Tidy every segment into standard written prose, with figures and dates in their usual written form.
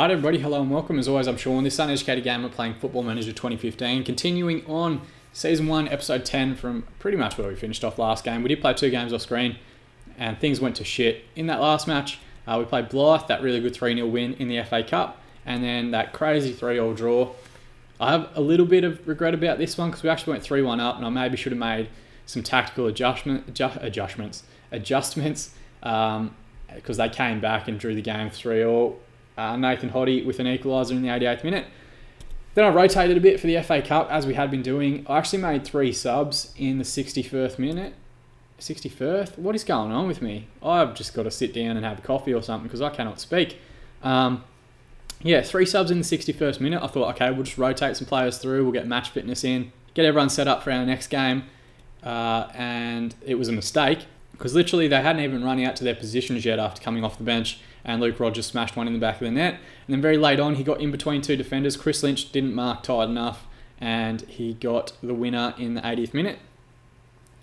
Alright everybody, hello and welcome. As always, I'm Sean, this uneducated gamer playing Football Manager 2015. Continuing on Season 1, Episode 10 from pretty much where we finished off last game. We did play 2 games off screen and things went to shit. In that last match, we played Blythe, that really good 3-0 win in the FA Cup, and then that crazy 3-3 draw. I have a little bit of regret about this one because we actually went 3-1 up and I maybe should have made some tactical adjustments because they came back and drew the game 3-3. Nathan Hoddy with an equaliser in the 88th minute. Then I rotated a bit for the FA Cup as we had been doing. I actually made 3 subs in the 61st minute. 61st? What is going on with me? I've just got to sit down and have a coffee or something because I cannot speak. 3 subs in the 61st minute. I thought, okay, we'll just rotate some players through. We'll get match fitness in. Get everyone set up for our next game. And it was a mistake because literally they hadn't even run out to their positions yet after coming off the bench. And Luke Rogers smashed one in the back of the net. And then very late on, he got in between 2 defenders. Chris Lynch didn't mark tight enough, and he got the winner in the 80th minute.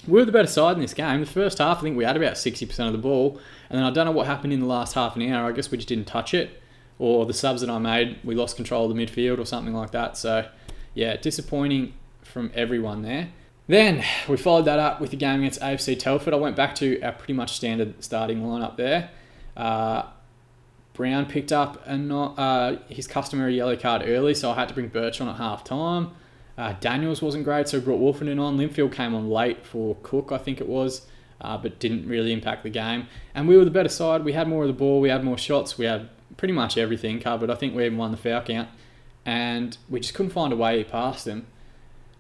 We were the better side in this game. The first half, I think we had about 60% of the ball. And then I don't know what happened in the last half an hour. I guess we just didn't touch it. Or the subs that I made, we lost control of the midfield or something like that. So, yeah, disappointing from everyone there. Then we followed that up with the game against AFC Telford. I went back to our pretty much standard starting lineup there. Brown picked up his customary yellow card early, so I had to bring Perch on at half time. Daniels wasn't great, so I brought Wolfenden on. Linfield came on late for Cook, I think it was, but didn't really impact the game. And we were the better side. We had more of the ball, we had more shots, we had pretty much everything covered. I think we even won the foul count, and we just couldn't find a way past them.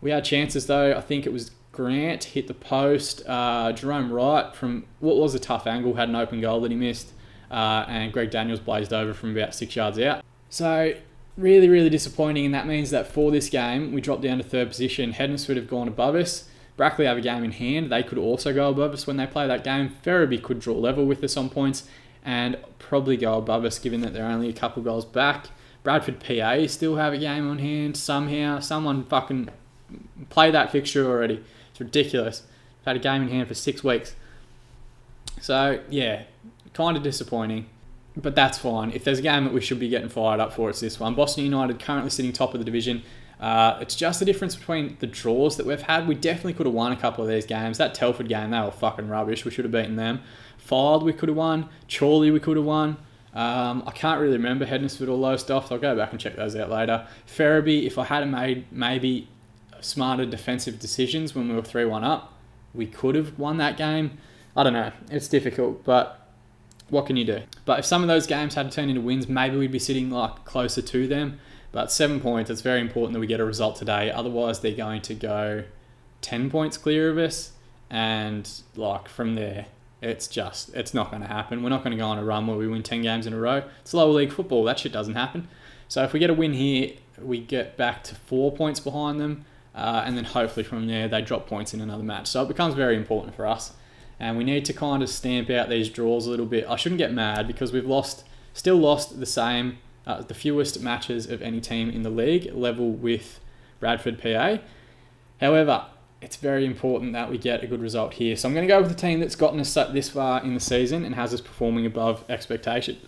We had chances though. I think it was Grant hit the post. Jerome Wright from what was a tough angle had an open goal that he missed. And Greg Daniels blazed over from about 6 yards out. So really, really disappointing, and that means that for this game, we dropped down to 3rd position. Hednesford have gone above us. Brackley have a game in hand. They could also go above us when they play that game. Ferriby could draw level with us on points and probably go above us given that they're only a couple goals back. Bradford PA still have a game on hand somehow. Someone fucking play that fixture already. It's ridiculous. They've had a game in hand for 6 weeks. So, yeah, kind of disappointing, but that's fine. If there's a game that we should be getting fired up for, it's this one. Boston United currently sitting top of the division. It's just the difference between the draws that we've had. We definitely could have won a couple of these games. That Telford game, they were fucking rubbish. We should have beaten them. Fylde, we could have won. Chorley, we could have won. I can't really remember Hednesford or Lowestoft. I'll go back and check those out later. Ferriby, if I had made maybe smarter defensive decisions when we were 3-1 up, we could have won that game. I don't know. It's difficult, but what can you do? But if some of those games had turned into wins, maybe we'd be sitting like closer to them. But 7 points, it's very important that we get a result today. Otherwise, they're going to go 10 points clear of us. And like from there, it's not going to happen. We're not going to go on a run where we win 10 games in a row. It's lower league football. That shit doesn't happen. So if we get a win here, we get back to 4 points behind them. And then hopefully from there, they drop points in another match. So it becomes very important for us. And we need to kind of stamp out these draws a little bit. I shouldn't get mad because we've still lost the fewest matches of any team in the league, level with Bradford PA. However, it's very important that we get a good result here. So I'm going to go with the team that's gotten us this far in the season and has us performing above expectation.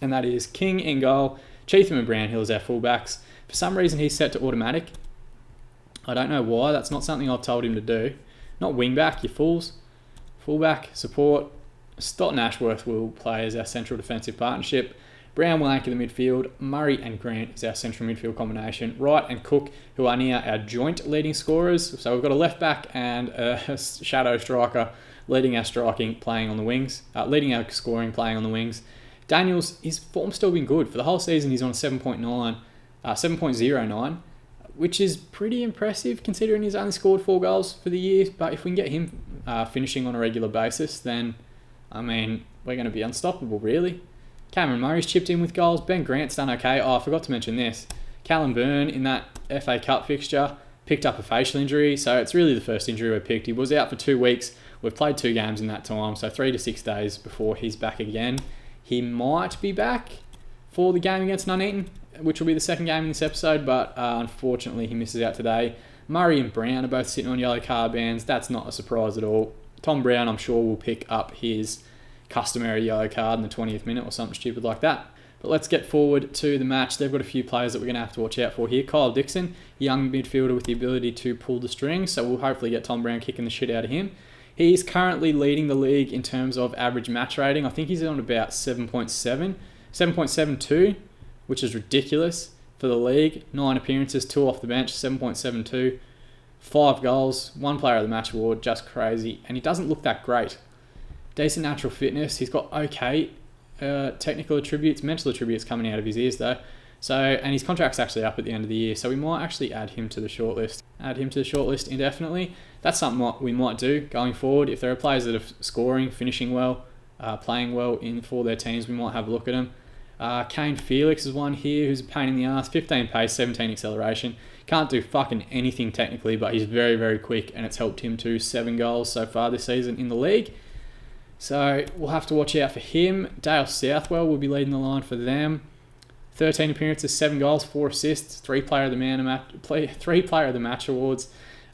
And that is King in goal, Cheatham and Brownhill as our fullbacks. For some reason, he's set to automatic. I don't know why. That's not something I've told him to do. Not wingback, you fools. Fullback, support. Stott and Ashworth will play as our central defensive partnership. Brown will anchor the midfield. Murray and Grant is our central midfield combination. Wright and Cook, who are near our joint leading scorers. So we've got a left back and a shadow striker leading our striking, playing on the wings. Leading our scoring, playing on the wings. Daniels, his form's still been good. For the whole season, he's on a 7.09, which is pretty impressive considering he's only scored 4 goals for the year. But if we can get him finishing on a regular basis, then, I mean, we're going to be unstoppable, really. Cameron Murray's chipped in with goals. Ben Grant's done okay. Oh, I forgot to mention this. Callum Byrne in that FA Cup fixture picked up a facial injury, so it's really the first injury we picked. He was out for 2 weeks. We've played 2 games in that time, so 3 to 6 days before he's back again. He might be back for the game against Nuneaton, which will be the second game in this episode, but unfortunately he misses out today. Murray and Brown are both sitting on yellow card bands. That's not a surprise at all. Tom Brown, I'm sure, will pick up his customary yellow card in the 20th minute or something stupid like that. But let's get forward to the match. They've got a few players that we're going to have to watch out for here. Kyle Dixon, young midfielder with the ability to pull the strings, so we'll hopefully get Tom Brown kicking the shit out of him. He's currently leading the league in terms of average match rating. I think he's on about 7.72, which is ridiculous for the league. 9 appearances, 2 off the bench, 7.72. 5 goals, 1 player of the match award, just crazy. And he doesn't look that great. Decent natural fitness. He's got okay technical attributes, mental attributes coming out of his ears though. So, and his contract's actually up at the end of the year, so we might actually add him to the shortlist. Add him to the shortlist indefinitely. That's something we might do going forward. If there are players that are scoring, finishing well, playing well for their teams, we might have a look at them. Kane Felix is one here who's a pain in the ass. 15 pace, 17 acceleration. Can't do fucking anything technically, but he's very, very quick, and it's helped him to 7 goals so far this season in the league. So we'll have to watch out for him. Dale Southwell will be leading the line for them. 13 appearances, 7 goals, 4 assists, 3 player of the match awards.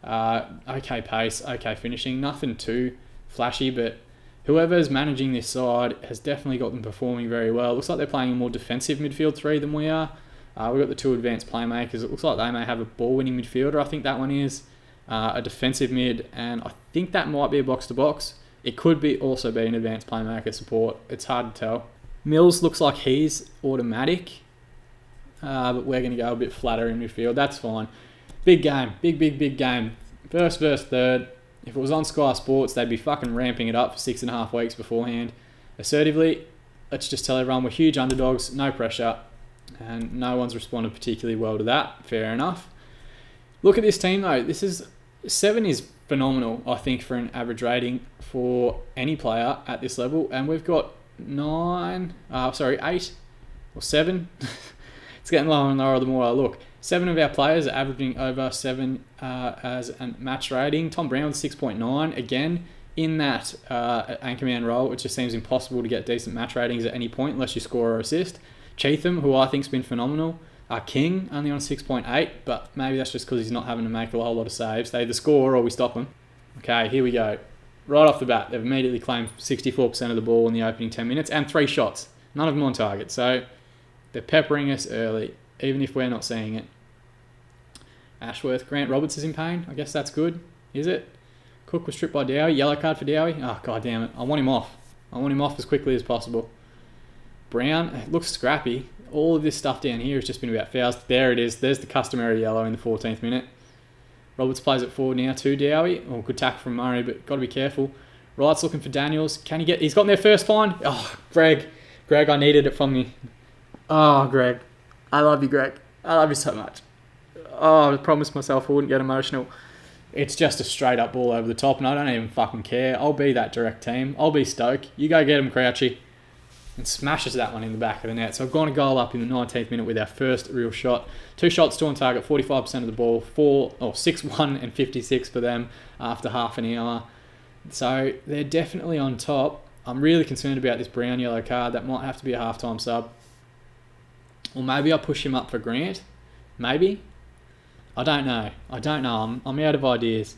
Okay pace, okay finishing. Nothing too flashy, but whoever's managing this side has definitely got them performing very well. It looks like they're playing a more defensive midfield 3 than we are. We've got the 2 advanced playmakers. It looks like they may have a ball-winning midfielder. I think that one is a defensive mid, and I think that might be a box-to-box. It could also be an advanced playmaker support. It's hard to tell. Mills looks like he's automatic, but we're going to go a bit flatter in midfield. That's fine. Big game. Big game. First versus third. If it was on Sky Sports, they'd be fucking ramping it up for 6.5 weeks beforehand. Assertively, let's just tell everyone we're huge underdogs, no pressure, and no one's responded particularly well to that. Fair enough. Look at this team though. 7 is phenomenal, I think, for an average rating for any player at this level, and we've got 8 or 7. It's getting lower and lower the more I look. 7 of our players are averaging over 7 as a match rating. Tom Brown with 6.9. Again, in that anchorman role, it just seems impossible to get decent match ratings at any point unless you score or assist. Cheatham, who I think's been phenomenal. King, only on 6.8, but maybe that's just because he's not having to make a whole lot of saves. They either score or we stop them. Okay, here we go. Right off the bat, they've immediately claimed 64% of the ball in the opening 10 minutes and 3 shots. None of them on target. So they're peppering us early, even if we're not seeing it. Ashworth, Grant Roberts is in pain. I guess that's good. Is it? Cook was stripped by Dowie. Yellow card for Dowie. Oh, god damn it. I want him off. I want him off as quickly as possible. Brown, it looks scrappy. All of this stuff down here has just been about fouls. There it is. There's the customary yellow in the 14th minute. Roberts plays it forward now to Dowie. Oh, good tackle from Murray, but got to be careful. Wright's looking for Daniels. Can he get... He's gotten their first find. Oh, Greg, I needed it from you. Oh, Greg. I love you, Greg. I love you so much. Oh, I promised myself I wouldn't get emotional. It's just a straight up ball over the top, and I don't even fucking care. I'll be that direct team. I'll be Stoke. You go get him, Crouchy. And smashes that one in the back of the net. So I've gone a goal up in the 19th minute with our first real shot. 2 shots, 2 on target, 45% of the ball, 6-1 and 56 for them after half an hour. So they're definitely on top. I'm really concerned about this Brown yellow card. That might have to be a halftime sub. Or maybe I'll push him up for Grant. Maybe. I don't know. I'm out of ideas.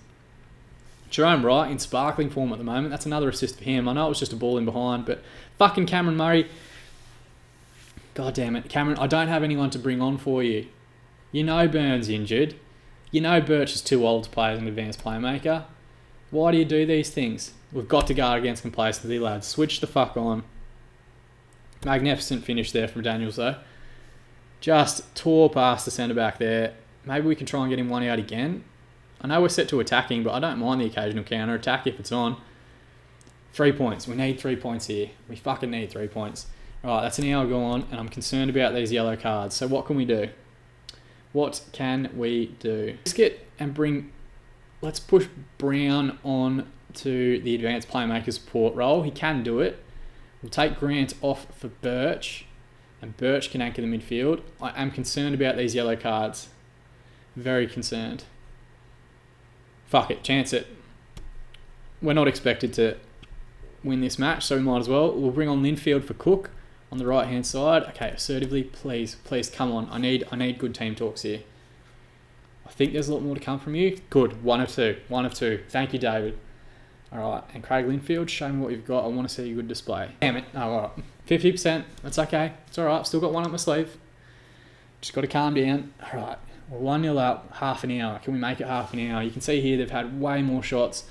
Jerome Wright in sparkling form at the moment. That's another assist for him. I know it was just a ball in behind, but fucking Cameron Murray. God damn it. Cameron, I don't have anyone to bring on for you. You know Burns injured. You know Perch is too old to play as an advanced playmaker. Why do you do these things? We've got to guard against complacency, lads. Switch the fuck on. Magnificent finish there from Daniels, though. Just tore past the centre-back there. Maybe we can try and get him one out again. I know we're set to attacking, but I don't mind the occasional counter-attack if it's on. 3 points. We need 3 points here. We fucking need 3 points. Right, that's an hour gone, and I'm concerned about these yellow cards. So what can we do? What can we do? Let's get and bring... Let's push Brown on to the advanced playmaker support role. He can do it. We'll take Grant off for Perch, and Perch can anchor the midfield. I am concerned about these yellow cards. Very concerned. Fuck it, chance it. We're not expected to win this match, so we might as well. We'll bring on Linfield for Cook on the right-hand side. Okay, assertively, please, come on. I need good team talks here. I think there's a lot more to come from you. Good, one of two. Thank you, David. All right, and Craig Linfield, show me what you've got. I want to see a good display. Damn it. Oh, all right. 50%. That's okay. It's all right. Still got one up my sleeve. Just got to calm down. All right. We're 1-0 up, half an hour. Can we make it half an hour? You can see here they've had way more shots.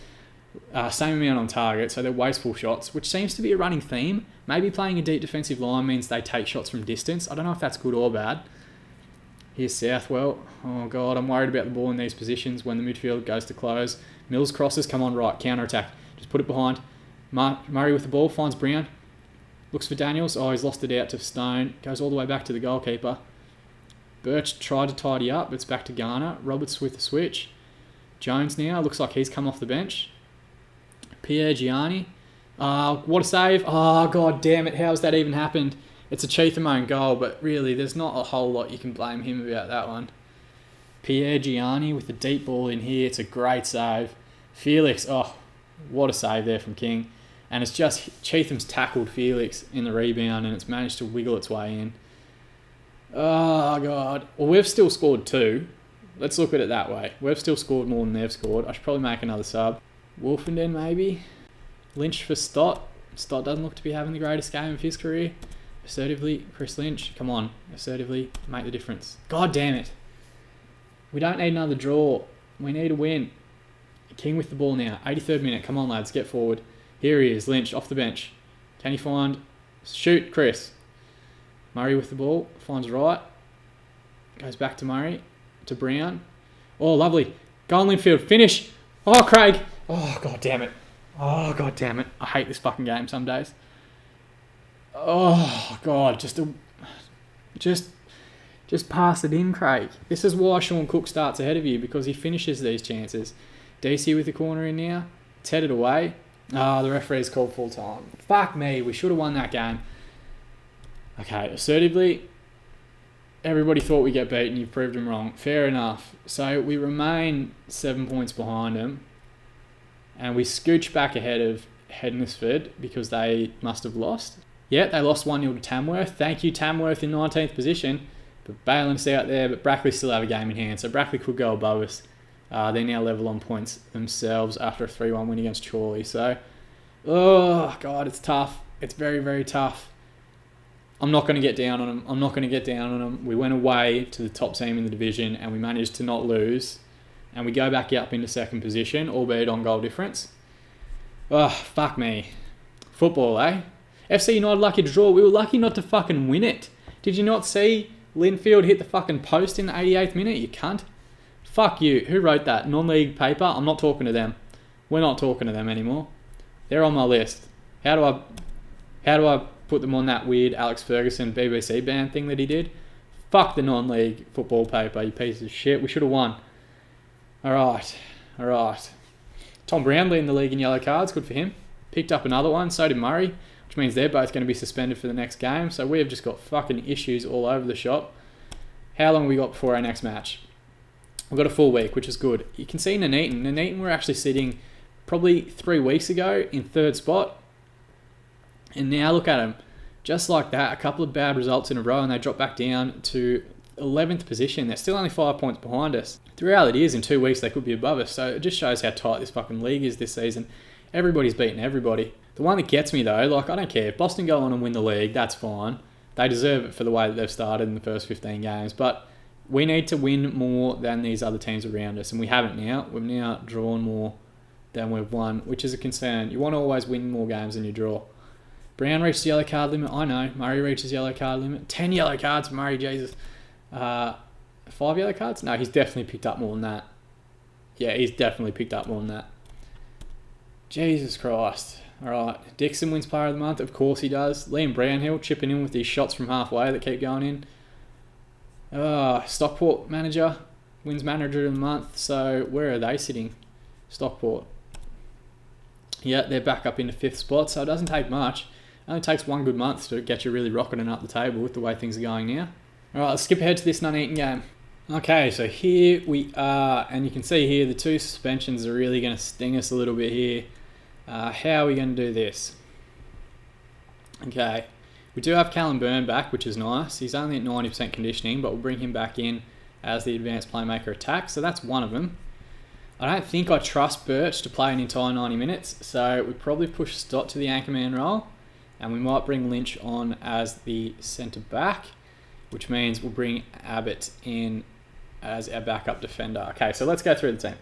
Same amount on target, so they're wasteful shots, which seems to be a running theme. Maybe playing a deep defensive line means they take shots from distance. I don't know if that's good or bad. Here's Southwell. Oh, God, I'm worried about the ball in these positions when the midfield goes to close. Mills crosses, come on, right, counter-attack. Just put it behind. Murray with the ball, finds Brown. Looks for Daniels. Oh, he's lost it out to Stone. Goes all the way back to the goalkeeper. Perch tried to tidy up, but it's back to Garner. Roberts with the switch. Jones now, looks like he's come off the bench. Pierre Gianni. What a save. Oh, God damn it, how's that even happened? It's a Cheatham own goal, but really, there's not a whole lot you can blame him about that one. Pierre Gianni with the deep ball in here. It's a great save. Felix, oh, what a save there from King. And it's just Cheatham's tackled Felix in the rebound and it's managed to wiggle its way in. Oh, God. Well, we've still scored 2. Let's look at it that way. We've still scored more than they've scored. I should probably make another sub. Wolfenden, maybe. Lynch for Stott. Stott doesn't look to be having the greatest game of his career. Assertively, Chris Lynch. Come on. Assertively, make the difference. God damn it. We don't need another draw. We need a win. King with the ball now. 83rd minute. Come on, lads. Get forward. Here he is. Lynch off the bench. Can he find... Shoot, Chris. Murray with the ball. Finds right. Goes back to Murray. To Brown. Oh, lovely. Go on, Linfield. Finish. Oh, Craig. Oh, God damn it. Oh, God damn it. I hate this fucking game some days. Oh, God. Just pass it in, Craig. This is why Sean Cook starts ahead of you, because he finishes these chances. DC with the corner in now. It's headed away. The referee's called full time. Fuck me. We should have won that game. Okay, assertively, everybody thought we'd get beaten. You've proved them wrong. Fair enough. So we remain 7 points behind them. And we scooch back ahead of Hednesford because they must have lost. Yeah, they lost 1-0 to Tamworth. Thank you, Tamworth, in 19th position. But bailing us out there, but Brackley still have a game in hand. So Brackley could go above us. They're now level on points themselves after a 3-1 win against Chorley. So, oh, God, it's tough. It's very, very tough. I'm not going to get down on them. We went away to the top team in the division and we managed to not lose. And we go back up into second position, albeit on goal difference. Oh, fuck me. Football, eh? FC United lucky to draw. We were lucky not to fucking win it. Did you not see Linfield hit the fucking post in the 88th minute, you cunt? Fuck you. Who wrote that? Non-league paper? I'm not talking to them. We're not talking to them anymore. They're on my list. How do I put them on that weird Alex Ferguson BBC band thing that he did? Fuck the non-league football paper, you piece of shit. We should have won. Alright. Tom Brown leading the league in yellow cards. Good for him. Picked up another one. So did Murray. Which means they're both going to be suspended for the next game. So we have just got fucking issues all over the shop. How long have we got before our next match? We've got a full week, which is good. You can see Nuneaton. Nuneaton were actually sitting probably 3 weeks ago in 3rd spot. And now look at them. Just like that, a couple of bad results in a row and they drop back down to 11th position. They're still only 5 points behind us. The reality is in 2 weeks they could be above us. So it just shows how tight this fucking league is this season. Everybody's beating everybody. The one that gets me though, like I don't care. If Boston go on and win the league, that's fine. They deserve it for the way that they've started in the first 15 games. But we need to win more than these other teams around us. And we haven't now. We've now drawn more than we've won, which is a concern. You want to always win more games than you draw. Brown reaches yellow card limit. I know. Murray reaches yellow card limit. 10 yellow cards for Murray, Jesus. 5 yellow cards? No, he's definitely picked up more than that. Yeah, he's definitely picked up more than that. Jesus Christ. All right. Dixon wins player of the month. Of course he does. Liam Brownhill chipping in with these shots from halfway that keep going in. Stockport manager wins manager of the month. So where are they sitting? Stockport. Yeah, they're back up into 5th spot. So it doesn't take much. It only takes 1 good month to get you really rocketing up the table with the way things are going now. All right, let's skip ahead to this Nuneaton game. Okay, so here we are. And you can see here the 2 suspensions are really going to sting us a little bit here. How are we going to do this? Okay, we do have Callum Byrne back, which is nice. He's only at 90% conditioning, but we'll bring him back in as the advanced playmaker attack. So that's one of them. I don't think I trust Perch to play an entire 90 minutes, so we probably push Stott to the anchorman role, and we might bring Lynch on as the centre back, which means we'll bring Abbott in as our backup defender. Okay, so let's go through the team.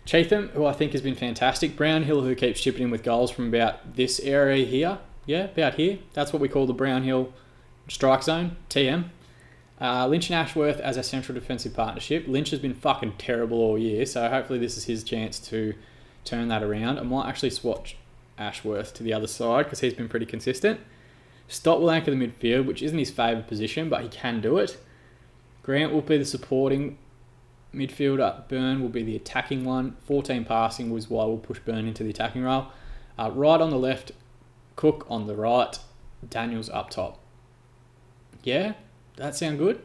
Chatham, who I think has been fantastic. Brownhill, who keeps chipping in with goals from about this area here. Yeah, about here. That's what we call the Brownhill strike zone, TM. Lynch and Ashworth as our central defensive partnership. Lynch has been fucking terrible all year, so hopefully this is his chance to turn that around. I might actually swatch Ashworth to the other side because he's been pretty consistent. Stott will anchor the midfield, which isn't his favourite position, but he can do it. Grant will be the supporting midfielder. Byrne will be the attacking one. 14 passing was why we'll push Byrne into the attacking role. Right on the left, Cook on the right, Daniels up top. Yeah? That sound good?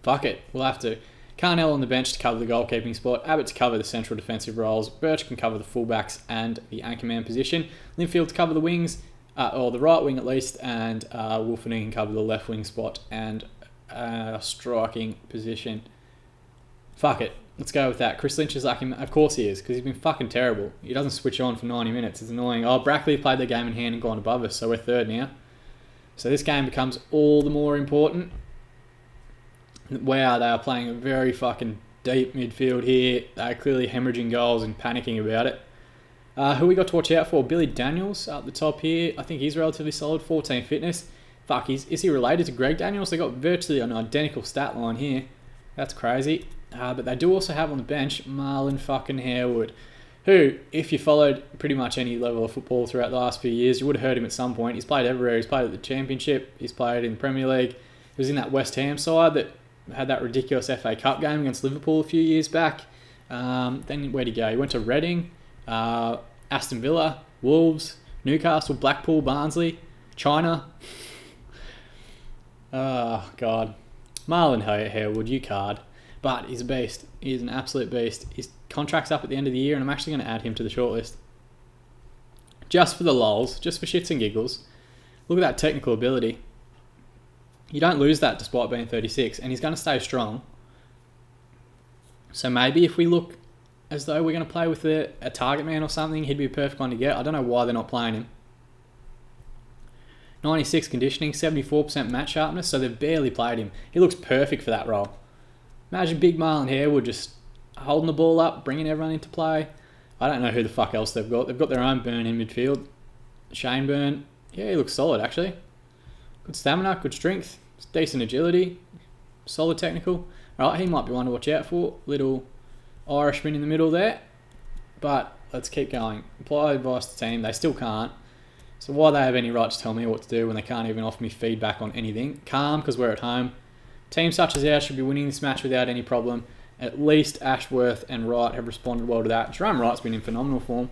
Fuck it, we'll have to. Carnell on the bench to cover the goalkeeping spot, Abbott to cover the central defensive roles, Birch can cover the fullbacks and the anchorman position, Linfield to cover the wings, or the right wing at least, and Wolfenden can cover the left wing spot and striking position. Fuck it, let's go with that. Chris Lynch is like him, of course he is, because he's been fucking terrible. He doesn't switch on for 90 minutes, it's annoying. Oh, Brackley played their game in hand and gone above us, so we're third now. So this game becomes all the more important. Wow, they are playing a very fucking deep midfield here. They're clearly hemorrhaging goals and panicking about it. Who we got to watch out for? Billy Daniels up the top here. I think he's relatively solid. 14 fitness. Fuck, is he related to Greg Daniels? They got virtually an identical stat line here. That's crazy. But they do also have on the bench Marlon fucking Harewood, who, if you followed pretty much any level of football throughout the last few years, you would have heard him at some point. He's played everywhere. He's played at the Championship. He's played in the Premier League. He was in that West Ham side that had that ridiculous FA Cup game against Liverpool a few years back. Then where'd he go? He went to Reading, Aston Villa, Wolves, Newcastle, Blackpool, Barnsley, China. Oh, God. Marlon Harewood, you card. But he's a beast. He's an absolute beast. His contract's up at the end of the year, and I'm actually going to add him to the shortlist. Just for the lols, just for shits and giggles. Look at that technical ability. You don't lose that despite being 36, and he's going to stay strong. So maybe if we look as though we're going to play with a target man or something, he'd be a perfect one to get. I don't know why they're not playing him. 96 conditioning, 74% match sharpness, so they've barely played him. He looks perfect for that role. Imagine big Marlon Harewood just holding the ball up, bringing everyone into play. I don't know who the fuck else they've got. They've got their own Byrne in midfield. Shane Byrne. Yeah, he looks solid, actually. Good stamina, good strength, decent agility, solid technical. All right, he might be one to watch out for. Little Irishman in the middle there. But let's keep going. Apply advice to the team. They still can't. So why they have any right to tell me what to do when they can't even offer me feedback on anything? Calm, because we're at home. Teams such as ours should be winning this match without any problem. At least Ashworth and Wright have responded well to that. Jerome Wright's been in phenomenal form.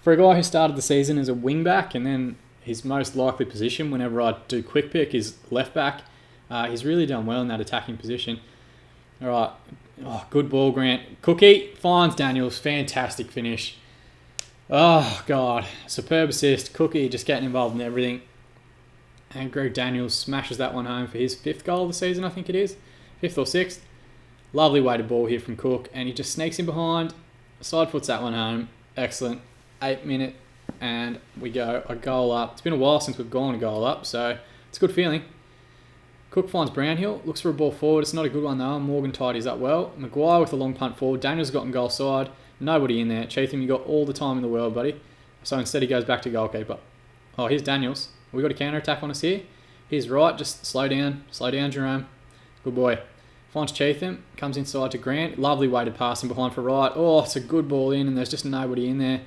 For a guy who started the season as a wing back and then his most likely position whenever I do quick pick is left back, he's really done well in that attacking position. All right. Oh, good ball, Grant. Cookie finds Daniels. Fantastic finish. Oh, God. Superb assist. Cookie just getting involved in everything. And Greg Daniels smashes that one home for his 5th goal of the season, I think it is. 5th or 6th. Lovely weighted ball here from Cook. And he just sneaks in behind. Side foots that one home. Excellent. 8 minute. And we go a goal up. It's been a while since we've gone a goal up, so it's a good feeling. Cook finds Brownhill. Looks for a ball forward. It's not a good one, though. Morgan tidies up well. Maguire with a long punt forward. Daniels got in goal side. Nobody in there. Chatham, you got all the time in the world, buddy. So instead he goes back to goalkeeper. Oh, here's Daniels. We got a counter-attack on us here. Here's Wright. Just slow down. Slow down, Jerome. Good boy. Finds Chatham. Comes inside to Grant. Lovely weighted passing behind for Wright. Oh, it's a good ball in, and there's just nobody in there.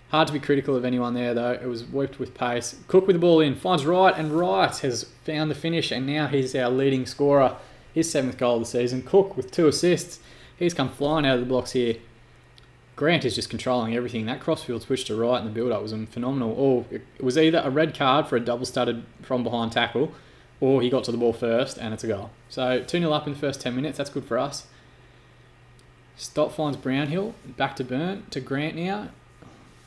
Hard to be critical of anyone there, though. It was whipped with pace. Cook with the ball in. Finds Wright, and Wright has found the finish, and now he's our leading scorer. His 7th goal of the season. Cook with 2 assists. He's come flying out of the blocks here. Grant is just controlling everything. That crossfield switch to right in the build-up was phenomenal. Or it was either a red card for a double-studded from-behind tackle, or he got to the ball first, and it's a goal. So 2-0 up in the first 10 minutes. That's good for us. Stott finds Brownhill. Back to Byrne. To Grant now.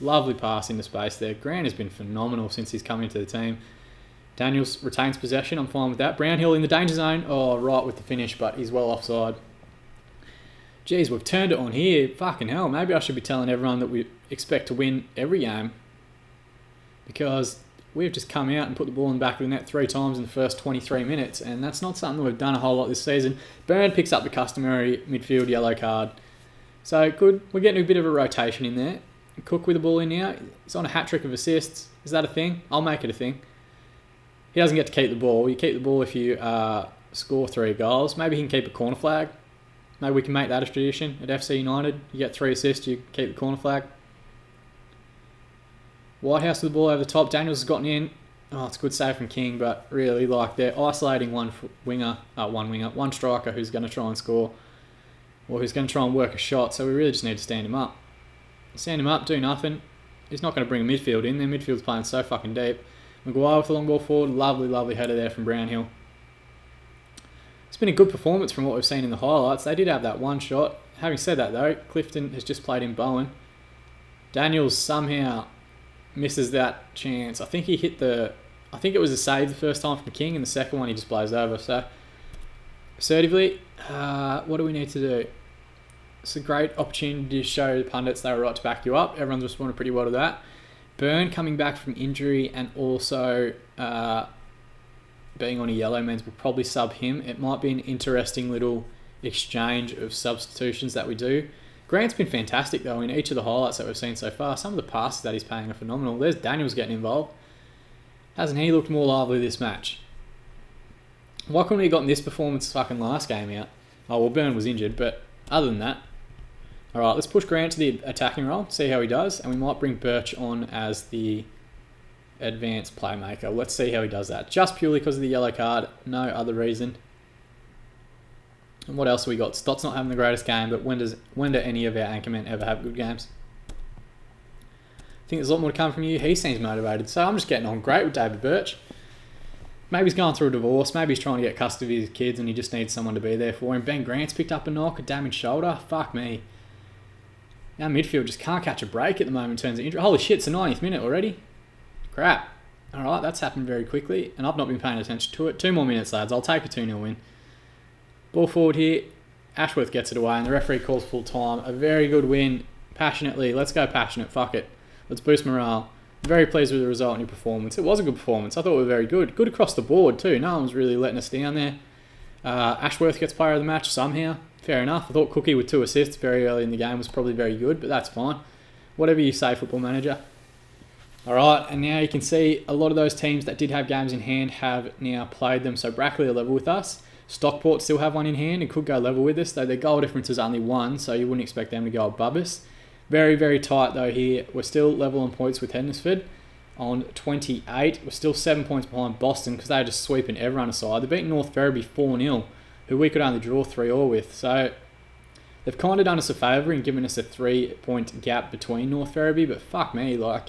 Lovely pass into space there. Grant has been phenomenal since he's come into the team. Daniels retains possession. I'm fine with that. Brownhill in the danger zone. Oh, right with the finish, but he's well offside. Geez, we've turned it on here. Fucking hell. Maybe I should be telling everyone that we expect to win every game. Because we've just come out and put the ball in the back of the net 3 times in the first 23 minutes. And that's not something that we've done a whole lot this season. Byrne picks up the customary midfield yellow card. So good. We're getting a bit of a rotation in there. Cook with the ball in now. He's on a hat-trick of assists. Is that a thing? I'll make it a thing. He doesn't get to keep the ball. You keep the ball if you score 3 goals. Maybe he can keep a corner flag. Maybe we can make that a tradition at FC United. You get 3 assists, you keep the corner flag. Whitehouse with the ball over the top. Daniels has gotten in. Oh, it's a good save from King, but really, like, they're isolating one striker who's going to try and score, or who's going to try and work a shot. So we really just need to stand him up. Stand him up, do nothing. He's not going to bring a midfield in. Their midfield's playing so fucking deep. Maguire with the long ball forward. Lovely, lovely header there from Brownhill. It's been a good performance from what we've seen in the highlights. They did have that one shot. Having said that, though, Clifton has just played in Bowen. Daniels somehow misses that chance. I think he hit I think it was a save the first time from King, and the second one he just blows over. So, assertively, what do we need to do? It's a great opportunity to show the pundits they were right to back you up. Everyone's responded pretty well to that. Byrne coming back from injury and also being on a yellow means we'll probably sub him. It might be an interesting little exchange of substitutions that we do. Grant's been fantastic though in each of the highlights that we've seen so far. Some of the passes that he's paying are phenomenal. There's Daniels getting involved. Hasn't he looked more lively this match? Why couldn't he have gotten this performance fucking last game out? Oh, well, Byrne was injured, but other than that. Alright, let's push Grant to the attacking role, see how he does, and we might bring Perch on as the advanced playmaker. Let's see how he does that. Just purely because of the yellow card, no other reason. And what else have we got? Stott's not having the greatest game, but when do any of our anchormen ever have good games? I think there's a lot more to come from you. He seems motivated, so I'm just getting on great with David Perch. Maybe he's going through a divorce, maybe he's trying to get custody of his kids and he just needs someone to be there for him. Ben Grant's picked up a knock, a damaged shoulder. Fuck me. Our midfield just can't catch a break at the moment in terms of injury. Holy shit, it's the 90th minute already. Crap. Alright, that's happened very quickly, and I've not been paying attention to it. 2 more minutes, lads. I'll take a 2-0 win. Ball forward here. Ashworth gets it away, and the referee calls full time. A very good win. Passionately. Let's go passionate. Fuck it. Let's boost morale. Very pleased with the result and your performance. It was a good performance. I thought we were very good. Good across the board, too. No one was really letting us down there. Ashworth gets player of the match somehow. Fair enough. I thought Cookie with 2 assists very early in the game was probably very good, but that's fine. Whatever you say, Football Manager. Alright, and now you can see a lot of those teams that did have games in hand have now played them. So Brackley are level with us. Stockport still have one in hand and could go level with us, though their goal difference is only 1, so you wouldn't expect them to go above us. Very, very tight though here. We're still level on points with Hednesford on 28. We're still 7 points behind Boston because they're just sweeping everyone aside. They beat North Ferriby 4-0. Who we could only draw 3-3 with. So they've kind of done us a favour and given us a 3-point gap between North Ferriby, but fuck me, like,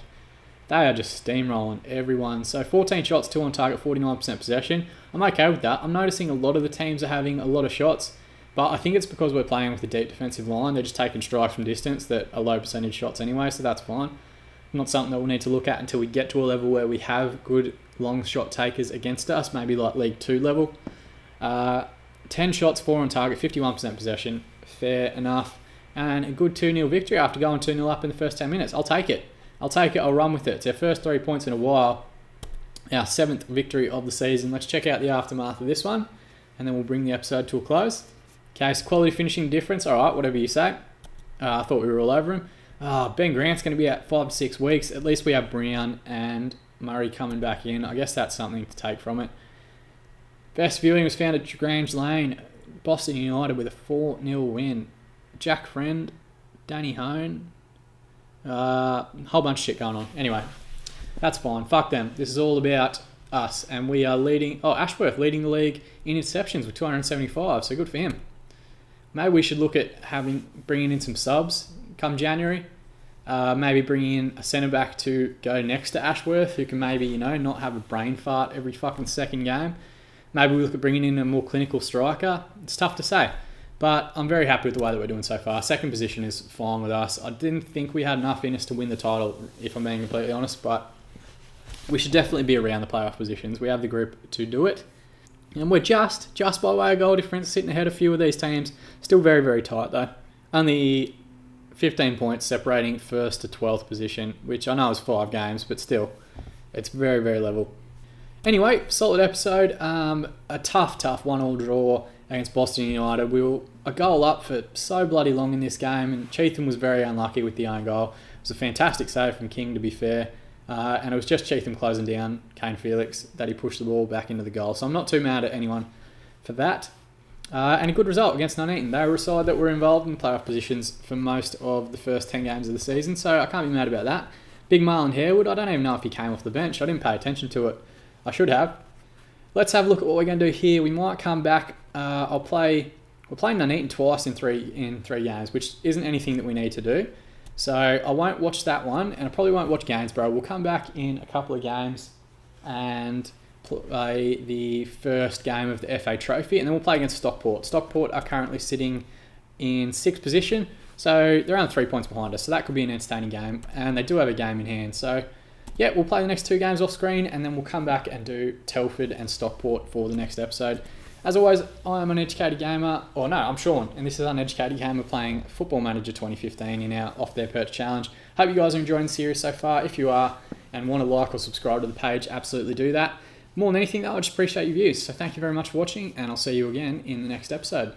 they are just steamrolling everyone. So 14 shots, 2 on target, 49% possession. I'm okay with that. I'm noticing a lot of the teams are having a lot of shots, but I think it's because we're playing with a deep defensive line. They're just taking strikes from distance that are low percentage shots anyway, so that's fine. Not something that we'll need to look at until we get to a level where we have good long shot takers against us, maybe like League 2 level. 10 shots, 4 on target, 51% possession. Fair enough. And a good 2-0 victory after going 2-0 up in the first 10 minutes. I'll take it. I'll run with it. It's our first 3 points in a while. Our 7th victory of the season. Let's check out the aftermath of this one, and then we'll bring the episode to a close. Okay, so quality finishing difference. All right, whatever you say. I thought we were all over him. Ben Grant's going to be out 5 to 6 weeks. At least we have Brown and Murray coming back in. I guess that's something to take from it. Best viewing was found at Grange Lane. Boston United with a 4-0 win. Jack Friend, Danny Hone, whole bunch of shit going on. Anyway, that's fine. Fuck them. This is all about us, and we are leading. Oh, Ashworth leading the league in interceptions with 275. So good for him. Maybe we should look at bringing in some subs come January. Maybe bringing in a centre back to go next to Ashworth, who can maybe not have a brain fart every fucking second game. Maybe we look at bringing in a more clinical striker. It's tough to say. But I'm very happy with the way that we're doing so far. Second position is fine with us. I didn't think we had enough in us to win the title, if I'm being completely honest. But we should definitely be around the playoff positions. We have the group to do it. And we're just by way of goal difference, sitting ahead of a few of these teams. Still very, very tight though. Only 15 points separating first to 12th position, which I know is 5 games, but still, it's very, very level. Anyway, solid episode. A tough 1-1 draw against Boston United. We were a goal up for so bloody long in this game, and Cheatham was very unlucky with the own goal. It was a fantastic save from King, to be fair. And it was just Cheatham closing down Kane Felix that he pushed the ball back into the goal. So I'm not too mad at anyone for that. And a good result against Nuneaton. They were a side that were involved in playoff positions for most of the first 10 games of the season, so I can't be mad about that. Big Marlon Harewood, I don't even know if he came off the bench. I didn't pay attention to it. I should have. Let's have a look at what we're going to do here. We might come back. We're playing Nuneaton twice in three games, which isn't anything that we need to do. So I won't watch that one, and I probably won't watch Gainsborough. We'll come back in a couple of games and play the first game of the FA Trophy, and then we'll play against Stockport. Stockport are currently sitting in 6th position, so they're only 3 points behind us, so that could be an entertaining game, and they do have a game in hand. So yeah, we'll play the next 2 games off screen, and then we'll come back and do Telford and Stockport for the next episode. As always, I am an educated gamer, or no, I'm Sean, and this is Uneducated Gamer playing Football Manager 2015 in our Off Their Perch challenge. Hope you guys are enjoying the series so far. If you are and want to like or subscribe to the page, absolutely do that. More than anything though, I just appreciate your views. So thank you very much for watching, and I'll see you again in the next episode.